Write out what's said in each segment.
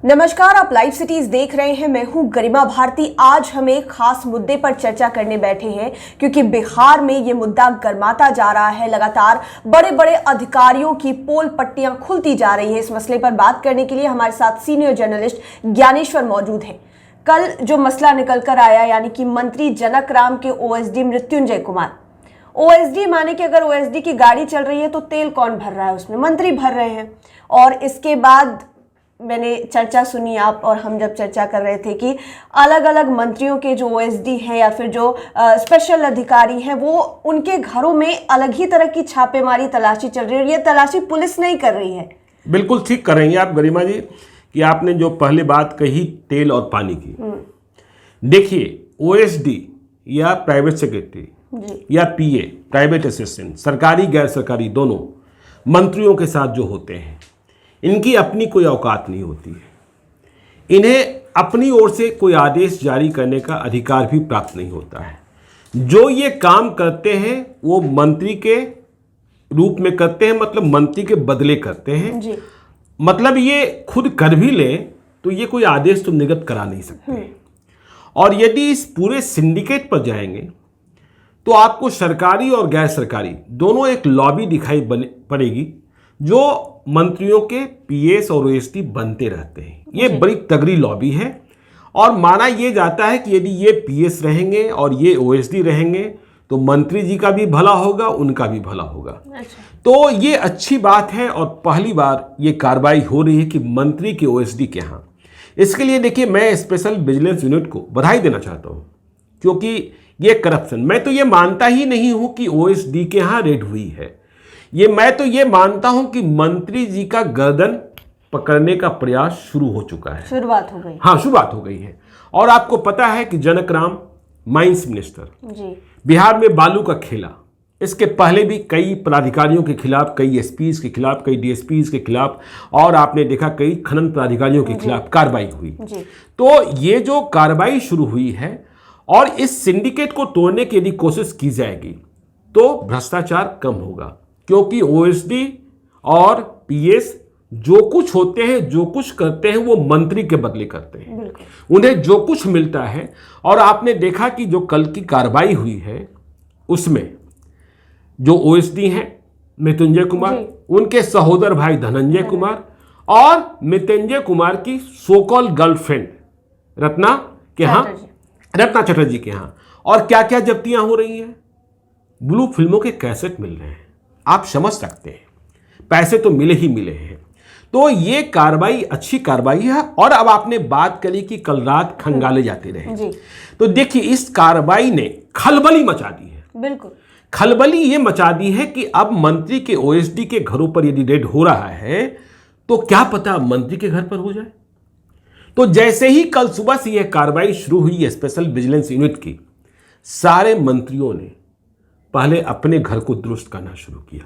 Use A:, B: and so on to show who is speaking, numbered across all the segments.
A: नमस्कार, आप live cities देख रहे हैं। मैं हूं गरिमा भारती। आज हम एक खास मुद्दे पर चर्चा करने बैठे हैं क्योंकि बिहार में ये मुद्दा गर्माता जा रहा है। लगातार बड़े बड़े अधिकारियों की पोल पट्टियां खुलती जा रही है। इस मसले पर बात करने के लिए हमारे साथ सीनियर जर्नलिस्ट ज्ञानेश्वर मौजूद हैं। कल जो मसला निकल कर आया, यानी कि मंत्री जनक राम के ओएसडी मृत्युंजय कुमार, ओएसडी माने कि अगर ओएसडी की गाड़ी चल रही है तो तेल कौन भर रहा है? उसमें मंत्री भर रहे हैं। और इसके बाद मैंने चर्चा सुनी, आप और हम जब चर्चा कर रहे थे कि अलग अलग मंत्रियों के जो ओएसडी हैं या फिर जो स्पेशल अधिकारी हैं, वो उनके घरों में अलग ही तरह की छापेमारी तलाशी चल रही है। और ये तलाशी पुलिस नहीं कर रही है।
B: बिल्कुल ठीक कर रही हैं आप गरिमा जी कि आपने जो पहले बात कही तेल और पानी की। देखिए, ओएसडी या प्राइवेट सेक्रेटरी या पीए, प्राइवेट असिस्टेंट, सरकारी गैर सरकारी दोनों मंत्रियों के साथ जो होते हैं, इनकी अपनी कोई औकात नहीं होती है। इन्हें अपनी ओर से कोई आदेश जारी करने का अधिकार भी प्राप्त नहीं होता है। जो ये काम करते हैं वो मंत्री के रूप में करते हैं, मतलब मंत्री के बदले करते हैं जी। मतलब ये खुद कर भी ले तो ये कोई आदेश तो निर्गत करा नहीं सकते। और यदि इस पूरे सिंडिकेट पर जाएंगे तो आपको सरकारी और गैर सरकारी दोनों एक लॉबी दिखाई पड़ेगी जो मंत्रियों के पीएस और ओएसडी बनते रहते हैं। ये बड़ी तगड़ी लॉबी है और माना ये जाता है कि यदि ये पीएस रहेंगे और ये ओएसडी रहेंगे तो मंत्री जी का भी भला होगा, उनका भी भला होगा। तो ये अच्छी बात है और पहली बार ये कार्रवाई हो रही है कि मंत्री के ओएसडी के यहाँ। इसके लिए देखिए, मैं स्पेशल विजिलेंस यूनिट को बधाई देना चाहता हूँ क्योंकि ये करप्शन, मैं तो ये मानता ही नहीं हूँ कि ओएसडी के यहाँ रेड हुई है। मैं तो ये मानता हूं कि मंत्री जी का गर्दन पकड़ने का प्रयास शुरू हो चुका है।
A: शुरुआत हो गई।
B: हाँ, शुरुआत हो गई है। और आपको पता है कि जनक राम माइंस मिनिस्टर जी, बिहार में बालू का खेला, इसके पहले भी कई पदाधिकारियों के खिलाफ, कई एसपीज के खिलाफ, कई डीएसपीज के खिलाफ, और आपने देखा कई खनन पदाधिकारियों के खिलाफ कार्रवाई हुई जी। तो ये जो कार्रवाई शुरू हुई है और इस सिंडिकेट को तोड़ने की यदि कोशिश की जाएगी तो भ्रष्टाचार कम होगा, क्योंकि ओएसडी और पीएस जो कुछ होते हैं, जो कुछ करते हैं, वो मंत्री के बदले करते हैं। उन्हें जो कुछ मिलता है। और आपने देखा कि जो कल की कार्रवाई हुई है उसमें जो ओएसडी हैं मृत्युंजय कुमार, उनके सहोदर भाई धनंजय कुमार और मृत्युंजय कुमार की सोकॉल गर्लफ्रेंड रत्ना चटर्जी के यहाँ, और क्या क्या जब्तियां हो रही हैं। ब्लू फिल्मों के कैसेट मिल रहे हैं, आप समझ सकते हैं, पैसे तो मिले ही मिले हैं। तो ये कार्रवाई अच्छी कार्रवाई है। और अब आपने बात करी कि कल रात खंगाले जाते रहे जी। तो देखिए, इस कार्रवाई ने खलबली मचा दी है। बिल्कुल, खलबली ये मचा दी है कि अब मंत्री के ओएसडी के घरों पर यदि रेड हो रहा है तो क्या पता मंत्री के घर पर हो जाए। तो जैसे ही कल सुबह से यह कार्रवाई शुरू हुई है स्पेशल विजिलेंस यूनिट की, सारे मंत्रियों ने पहले अपने घर को दुरुस्त करना शुरू किया।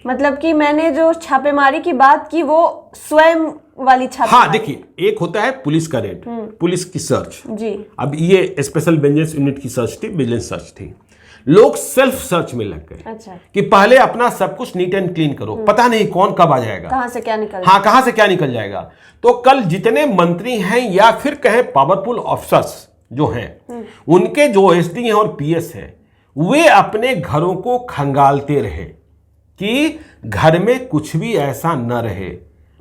A: मतलब कि मैंने जो छापेमारी की बात की वो स्वयं वाली छापेमारी।
B: हाँ, देखिए, एक होता है पुलिस का रेड, पुलिस की सर्च जी। अब ये स्पेशल विजिलेंस यूनिट की सर्च थी, विजिलेंस सर्च थी। लोग सेल्फ सर्च में लग गए। अच्छा। कि पहले अपना सब कुछ नीट एंड क्लीन करो, पता नहीं कौन कब आ जाएगा,
A: कहां से क्या निकल
B: कहां से क्या निकल जाएगा। तो कल जितने मंत्री हैं या फिर कहें पावरफुल ऑफिसर्स जो हैं, उनके जो ओएसडी हैं और पीएस हैं, वे अपने घरों को खंगालते रहे कि घर में कुछ भी ऐसा न रहे।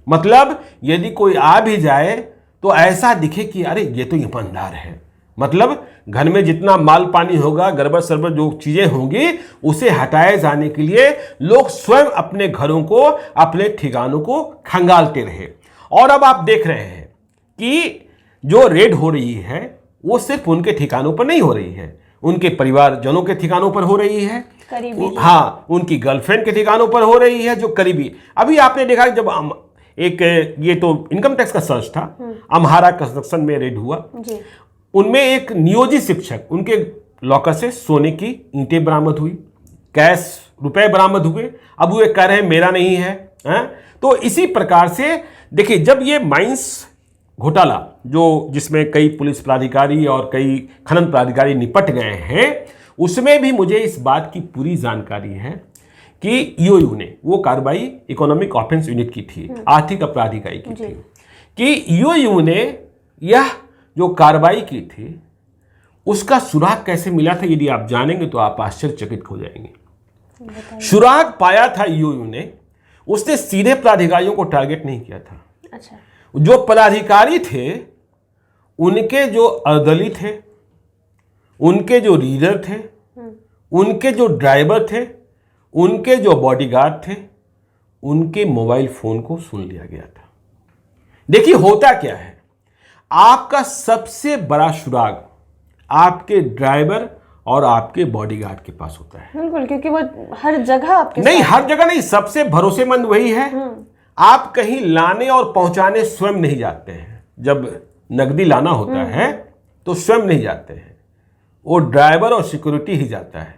B: मतलब यदि कोई आ भी जाए तो ऐसा दिखे कि अरे ये तो ईमानदार है। मतलब घर में जितना माल पानी होगा, गड़बड़ सरबड़ जो चीजें होंगी, उसे हटाए जाने के लिए लोग स्वयं अपने घरों को, अपने ठिकानों को खंगालते रहे। और अब आप देख रहे हैं कि जो रेड हो रही है वो सिर्फ उनके ठिकानों पर नहीं हो रही है, उनके परिवारजनों के ठिकानों पर हो रही है, हाँ, उनकी गर्लफ्रेंड के ठिकानों पर हो रही है जो करीबी। अभी आपने देखा जब एक ये तो इनकम टैक्स का सर्च था, अम्हारा कंस्ट्रक्शन में रेड हुआ, उनमें एक नियोजित शिक्षक, उनके लॉकर से सोने की ईंटें बरामद हुई, कैश रुपए बरामद हुए। अब वो कह रहे हैं मेरा नहीं है। तो इसी प्रकार से देखिए, जब ये माइंस घोटाला जो जिसमें कई पुलिस पदाधिकारी और कई खनन पदाधिकारी निपट गए हैं, उसमें भी मुझे इस बात की पूरी जानकारी है कि ईओयू ने वो कार्रवाई इकोनॉमिक ऑफेंस यूनिट की थी, आर्थिक अपराध इकाई की थी, कि ईओयू ने यह जो कार्रवाई की थी उसका सुराग कैसे मिला था, यदि आप जानेंगे तो आप आश्चर्यचकित हो जाएंगे। सुराग पाया था ईओयू ने, उसने सीधे पदाधिकारियों को टारगेट नहीं किया था।
A: अच्छा।
B: जो पदाधिकारी थे उनके जो अर्दली थे, उनके जो रीडर थे, उनके जो ड्राइवर थे, उनके जो बॉडीगार्ड थे, उनके मोबाइल फोन को सुन लिया गया था। देखिए होता क्या है, आपका सबसे बड़ा सुराग आपके ड्राइवर और आपके बॉडीगार्ड के पास होता है।
A: बिल्कुल, क्योंकि वो हर जगह आपके
B: नहीं, हर जगह नहीं, सबसे भरोसेमंद वही है। आप कहीं लाने और पहुंचाने स्वयं नहीं जाते हैं। जब नकदी लाना होता है तो स्वयं नहीं जाते हैं, वो ड्राइवर और सिक्योरिटी ही जाता है।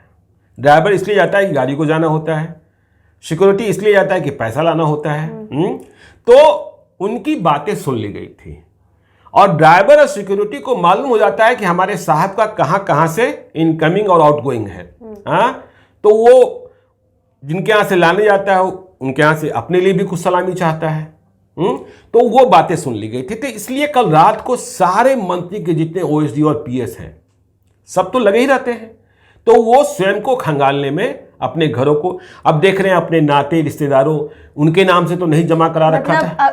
B: ड्राइवर इसलिए जाता है कि गाड़ी को जाना होता है, सिक्योरिटी इसलिए जाता है कि पैसा लाना होता है। तो उनकी बातें सुन ली गई थी और ड्राइवर और सिक्योरिटी को मालूम हो जाता है कि हमारे साहब का कहां कहां से इनकमिंग और आउटगोइंग है। तो वो जिनके यहां से लाने जाता है उनके यहां से अपने लिए भी कुछ सलामी चाहता है। तो वो बातें सुन ली गई थी। तो इसलिए कल रात को सारे मंत्री के जितने ओएसडी और पीएस हैं सब तो लगे ही रहते हैं, तो वो स्वयं को खंगालने में अपने घरों को, अब देख रहे हैं अपने नाते रिश्तेदारों उनके नाम से तो नहीं जमा करा रखा था।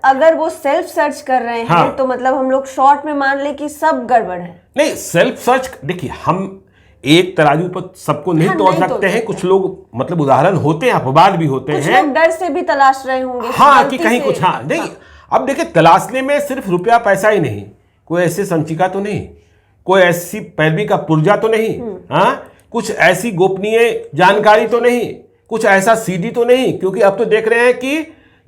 A: अगर वो सेल्फ सर्च कर रहे हैं तो मतलब हम लोग शॉर्ट में मान ले कि सब गड़बड़ है।
B: नहीं, सेल्फ सर्च देखिए, हम एक तराजू पर सबको नहीं तोड़ सकते हैं। कुछ लोग मतलब उदाहरण होते हैं, अपवाद भी होते हैं, कुछ लोग
A: डर से भी तलाश रहे होंगे
B: कि कहीं कुछ नहीं। अब देखिए, तलाशने में सिर्फ रुपया पैसा ही नहीं, कोई ऐसी संचिका तो नहीं, कोई ऐसी पैरवी का पुर्जा तो नहीं, कुछ ऐसी गोपनीय जानकारी तो नहीं, कुछ ऐसा सीडी तो नहीं। क्योंकि अब तो देख रहे हैं कि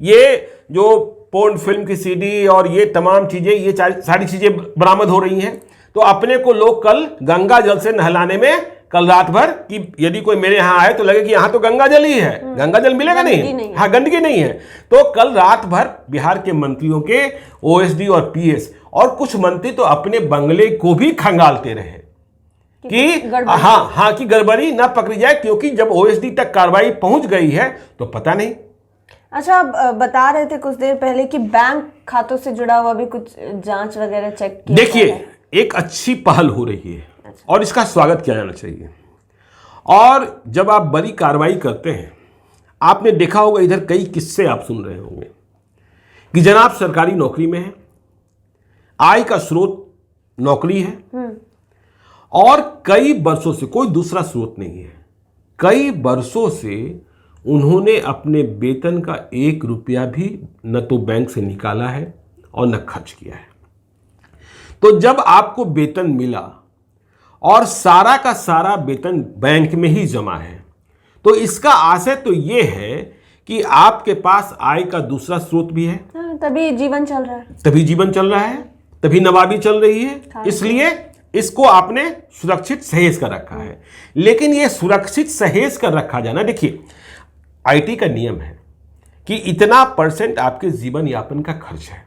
B: ये जो पोर्न फिल्म की सीडी और ये तमाम चीजें, ये सारी चीजें बरामद हो रही हैं। तो अपने को लोग कल गंगा जल से नहलाने में कल रात भर, कि यदि कोई मेरे यहाँ आए तो लगे कि यहाँ तो गंगा जल ही है, गंगा जल मिलेगा नहीं, हाँ गंदगी नहीं है। तो कल रात भर बिहार के मंत्रियों के ओएसडी और पीएस और कुछ मंत्री तो अपने बंगले को भी खंगालते रहे कि हाँ कि गड़बड़ी ना पकड़ी जाए, क्योंकि जब ओएसडी तक कार्रवाई पहुंच गई है तो पता नहीं।
A: अच्छा, आप बता रहे थे कुछ देर पहले कि बैंक खातों से जुड़ा हुआ भी कुछ जांच वगैरह चेक किया।
B: देखिए, एक अच्छी पहल हो रही है और इसका स्वागत किया जाना चाहिए। और जब आप बड़ी कार्रवाई करते हैं, आपने देखा होगा इधर कई किस्से आप सुन रहे होंगे कि जनाब सरकारी नौकरी में है, आय का स्रोत नौकरी है और कई वर्षों से कोई दूसरा स्रोत नहीं है, कई वर्षों से उन्होंने अपने वेतन का 1 रुपया भी न तो बैंक से निकाला है और न खर्च किया है। तो जब आपको वेतन मिला और सारा का सारा वेतन बैंक में ही जमा है, तो इसका आशय तो ये है कि आपके पास आय का दूसरा स्रोत भी है,
A: तभी जीवन चल रहा है,
B: तभी नवाबी चल रही है, इसलिए इसको आपने सुरक्षित सहेज कर रखा है। लेकिन ये सुरक्षित सहेज कर रखा जाना, देखिए आईटी का नियम है कि इतना % आपके जीवन यापन का खर्च है।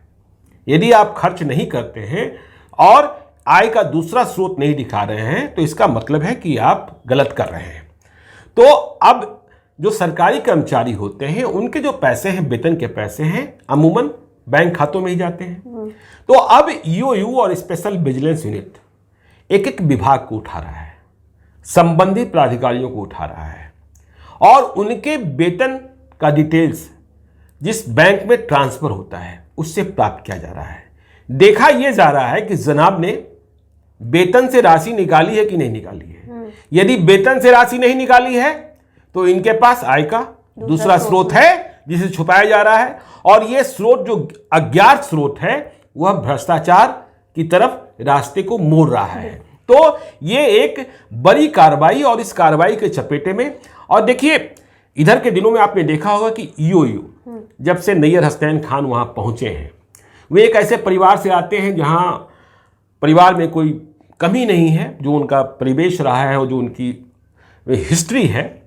B: यदि आप खर्च नहीं करते हैं और आय का दूसरा स्रोत नहीं दिखा रहे हैं तो इसका मतलब है कि आप गलत कर रहे हैं। तो अब जो सरकारी कर्मचारी होते हैं उनके जो पैसे हैं, वेतन के पैसे हैं, अमूमन बैंक खातों में ही जाते हैं। तो अब ईओयू और स्पेशल विजिलेंस यूनिट एक एक विभाग को उठा रहा है, संबंधित प्राधिकारियों को उठा रहा है और उनके वेतन का डिटेल्स जिस बैंक में ट्रांसफर होता है उससे प्राप्त किया जा रहा है। देखा यह जा रहा है कि जनाब ने वेतन से राशि निकाली है कि नहीं निकाली है। यदि वेतन से राशि नहीं निकाली है तो इनके पास आय का दूसरा स्रोत है जिसे छुपाया जा रहा है, और यह स्रोत जो अज्ञात स्रोत है वह भ्रष्टाचार की तरफ रास्ते को मोड़ रहा है। तो ये एक बड़ी कार्रवाई और इस कार्रवाई के चपेटे में, और देखिए इधर के दिनों में आपने देखा होगा कि ईओयू जब से नैयर हसनैन खान वहां पहुंचे हैं, वे एक ऐसे परिवार से आते हैं जहां परिवार में कोई कमी नहीं है, जो उनका परिवेश रहा है और जो उनकी हिस्ट्री है,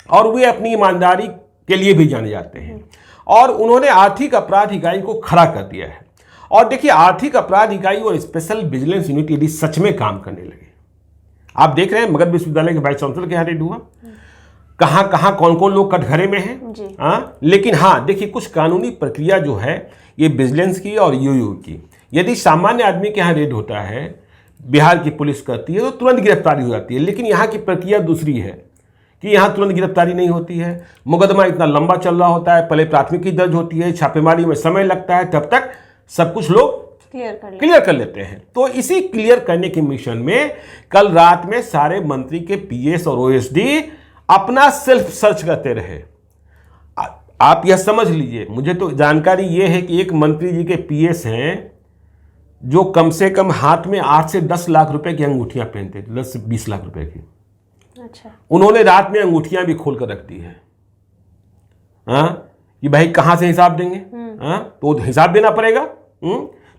B: और वे अपनी ईमानदारी के लिए भी जाने जाते हैं। और उन्होंने आर्थिक अपराध इकाई को खड़ा कर दिया है। और देखिए आर्थिक अपराध इकाई और स्पेशल विजिलेंस यूनिट यदि सच में काम करने लगे, आप देख रहे हैं मगध विश्वविद्यालय के वाइस चांसलर के यहाँ रेड हुआ, कहाँ कहाँ कौन कौन लोग कटघरे में हैं। हाँ, लेकिन हाँ देखिए, कुछ कानूनी प्रक्रिया जो है ये विजिलेंस की और यूयू की, यदि सामान्य आदमी के यहाँ रेड होता है, बिहार की पुलिस करती है तो तुरंत गिरफ्तारी हो जाती है। लेकिन यहाँ की प्रक्रिया दूसरी है कि यहाँ तुरंत गिरफ्तारी नहीं होती है। मुकदमा इतना लंबा चल रहा होता है, पहले प्राथमिकी दर्ज होती है, छापेमारी में समय लगता है, तब तक सब कुछ लोग क्लियर कर लेते हैं। तो इसी क्लियर करने के मिशन में कल रात में सारे मंत्री के पीएस और ओएसडी अपना सेल्फ सर्च करते रहे। आप यह समझ लीजिए, मुझे तो जानकारी यह है कि एक मंत्री जी के पीएस हैं जो कम से कम हाथ में 8 से 10 लाख रुपए की अंगूठियां पहनते थे, 10 से 20 लाख रुपए की। अच्छा। उन्होंने रात में अंगूठियां भी खोल कर रख दी है। हाँ, कि भाई कहां से हिसाब देंगे, हाँ तो हिसाब देना पड़ेगा।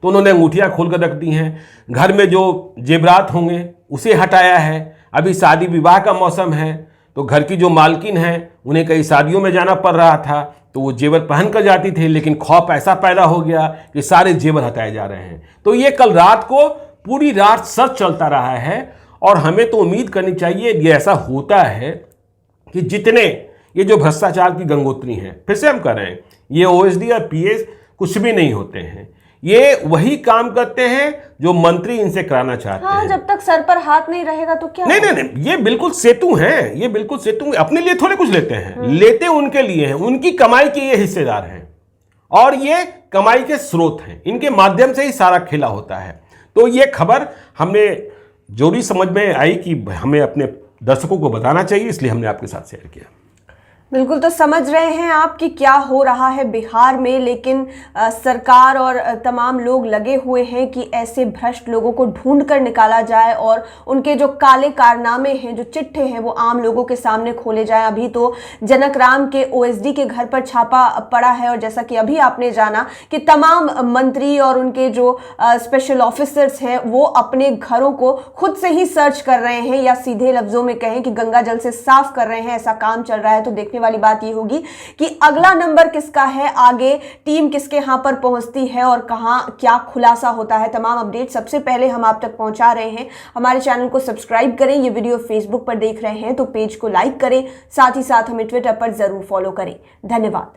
B: तो उन्होंने अंगूठियां खोल कर रख दी हैं। घर में जो जेवरात होंगे उसे हटाया है। अभी शादी विवाह का मौसम है तो घर की जो मालकिन है उन्हें कई शादियों में जाना पड़ रहा था तो वो जेवर पहन कर जाती थी, लेकिन खौफ ऐसा पैदा हो गया कि सारे जेवर हटाए जा रहे हैं। तो ये कल रात को पूरी रात सर्च चलता रहा है और हमें तो उम्मीद करनी चाहिए, ये ऐसा होता है कि जितने ये जो भ्रष्टाचार की गंगोत्री हैं, फिर से हम कह रहे हैं, ये ओएसडी और पीएस कुछ भी नहीं होते हैं। ये वही काम करते हैं जो मंत्री इनसे कराना चाहते हैं।
A: जब तक सर पर हाथ नहीं रहेगा तो क्या?
B: नहीं, ये बिल्कुल सेतु हैं, ये बिल्कुल सेतु अपने लिए थोड़े कुछ लेते हैं, लेते उनके लिए हैं, उनकी कमाई के ये हिस्सेदार हैं और ये कमाई के स्रोत हैं, इनके माध्यम से ही सारा खेला होता है। तो ये खबर हमने जरूरी समझ में आई कि हमें अपने दर्शकों को बताना चाहिए, इसलिए हमने आपके साथ शेयर किया।
A: बिल्कुल, तो समझ रहे हैं आप कि क्या हो रहा है बिहार में, लेकिन सरकार और तमाम लोग लगे हुए हैं कि ऐसे भ्रष्ट लोगों को ढूंढ कर निकाला जाए और उनके जो काले कारनामे हैं, जो चिट्ठे हैं, वो आम लोगों के सामने खोले जाए। अभी तो जनक राम के ओएसडी के घर पर छापा पड़ा है और जैसा कि अभी आपने जाना कि तमाम मंत्री और उनके जो स्पेशल ऑफिसर्स हैं वो अपने घरों को खुद से ही सर्च कर रहे हैं, या सीधे लफ्जों में कहें कि गंगा जल से साफ कर रहे हैं। ऐसा काम चल रहा है। तो देखने वाली बात ये होगी कि अगला नंबर किसका है, आगे टीम किसके यहां पर पहुंचती है और कहां क्या खुलासा होता है। तमाम अपडेट सबसे पहले हम आप तक पहुंचा रहे हैं। हमारे चैनल को सब्सक्राइब करें। ये वीडियो फेसबुक पर देख रहे हैं तो पेज को लाइक करें, साथ ही साथ हमें ट्विटर पर जरूर फॉलो करें। धन्यवाद।